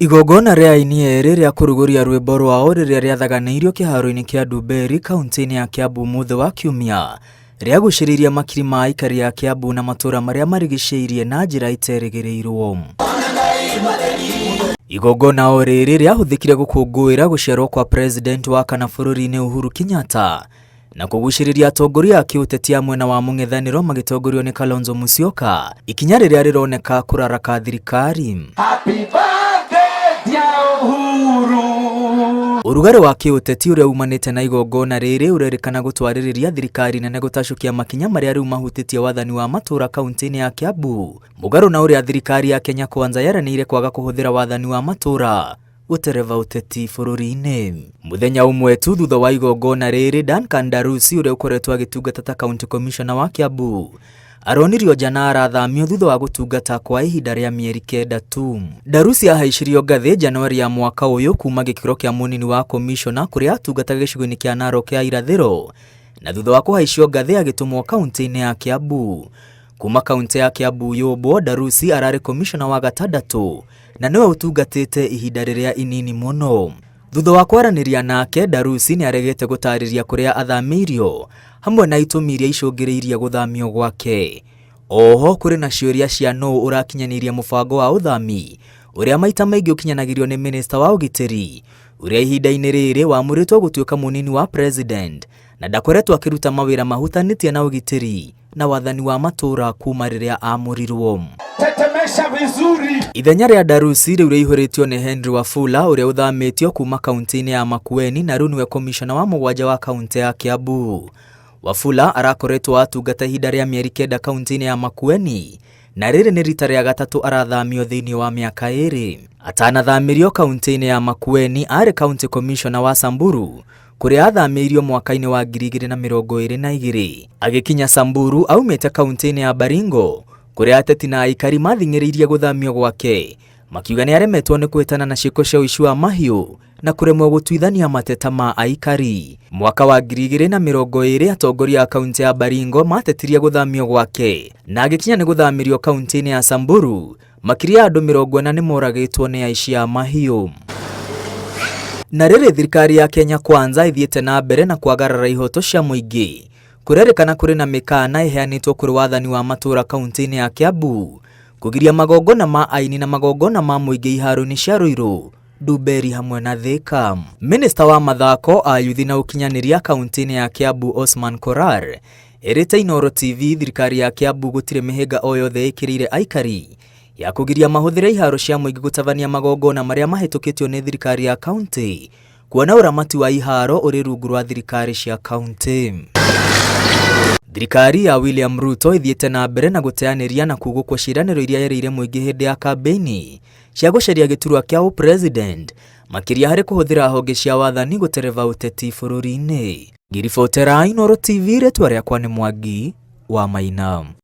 Igongona ria aini eri ria kuruguria rwimbo rwao riria riathaganiirio kiharo-ini kia Nduberi kaunti-ini ya Kiambu muthe wa kiumia ria guciriria makiri ma aikari ya Kiambu na matura maria marigiceirie na njira iterĩgĩrĩirwo. Igongona o riri riahuthikire gukungũĩra guciarwo kwa president wa kana bũrũri-inĩ Uhuru Kenyatta na kuguciriria atongoria a kiũteti a mwena wa mũng'ethanĩro magitongorio ni Kalonzo Musyoka, ikinya riria rironeka kuraraka thirikari. Urugari wa kiũteti uria umanite na igongona riri urerikana gutwaririria thirikari nene gutacukia makinya maria riu mahutitie wathani wa matura kaunti-ini ya Kiambu, mugaru na uria thirikari ya Kenya Kwanza yaranĩire kwaga kuhuthira wathani wa matura gutereva uteti bũrũri-inĩ. Muthenya umwe tu thutha wa igongona riri, Duncan Darusi uria ukoretwo agitungata ta county commissioner wa Kiambu aronirio jana arathamio thutha wa gutungata kwa ihinda ria mieri 9 tu. Darusi ahaicirio ngathi Januari ya mwaka uyu kuma gikiro kia munini wa commissioner kuria atungataga gicigo-ini kia Narok ya irathiro, na thutha wa kuhaicio ngathi agitumwo kaunti-ini ya Kiambu. Kuma kaunti ya Kiambu yobwo, Darusi arari commissioner wa gatandatu na niwe utungatite ihinda riria inini muno. Thutha wa kwaraniria nake, Darusi ni aregete gutariria kuria athamirio hamwe na itumi iria icũngĩrĩirie guthamio gwake. Oho kuri na ciũria cia no urakinyaniria mubango wa uthami uria maita maingi ukinyanagirio ni minister wa ugitiri uria ihinda-ini riri wamuritwo gutuika munini wa president na ndakoretwo akiruta mawira mahutanitie na ugitiri na wathani wa matura kuma riria amurirwo. Ithenya ria Darusi riu riihũrĩtio ni Henry Wafula uria uthamitio kuma kaunti-ini ya Makueni na riu niwe commissioner wa mugwanja wa kaunti ya Kiambu. Wafula arakoretwo atungata ihinda ria mieri 9 kaunti-ini ya Makueni na riri ni rita ria gatatu arathamio thiini wa miaka 2. Atanathamirio kaunti-ini ya Makueni ari county commissioner wa Samburu kuria athamirio mwaka-ini wa 2022. Agikinya Samburu aumite kaunti-ini ya Baringo kuria ateti na aikari mathing'ĩrĩirie guthamio gwake, makiuga ni aremetwo ni kwĩtana na ciĩko cia ũici wa mahiũ na kuremwo gũtuithania mateta ma aikari. Mwaka wa 2020 atongoria a kaunti ya Baringo matetirie guthamio gwake na agikinya ni guthamirio kaunti-ini ya Samburu, makiria andu 40 ni moragĩtwo ni aici a mahiũ. Na rĩrĩ thirikari ya Kenya Kwanza ithiĩte na mbere na kwagarara ihoto cia mũingĩ, kurerikana kuri na mikana iheanitwo kuri wathani wa matura kaunti-ini ya Kiambu kugiria magongona ma aini na magongona ma mũingĩ iharo-ini cia Ruiru, Nduberi hamwe na Thika. Minister wa mathako, ayuthi na ukinyaniria kaunti-ini ya Kiambu Osman Korar erite Inooro TV thirikari ya Kiambu gutire mihiga o yothe ikirire aikari ya kugiria mahuthire iharo cia mũingĩ gũtabania magongona maria mahitukitio ni thirikari ya kaunti, kuona uramati wa iharo uri rungu rwa thirikari cia kaunti. Thirikari ya William Ruto ithiĩte na mbere na guteanĩria na kugũkwo ciĩranĩro iria yereire mũingĩ hindi ya kambeni cia gucaria gĩturwa kĩa president makiria harĩ kũhũthĩra honge cia wathani gutereva uteti bũrũri-inĩ. Ngiribotera Inooro TV, rĩtwa rĩakwa nĩ Mwangi wa Maina.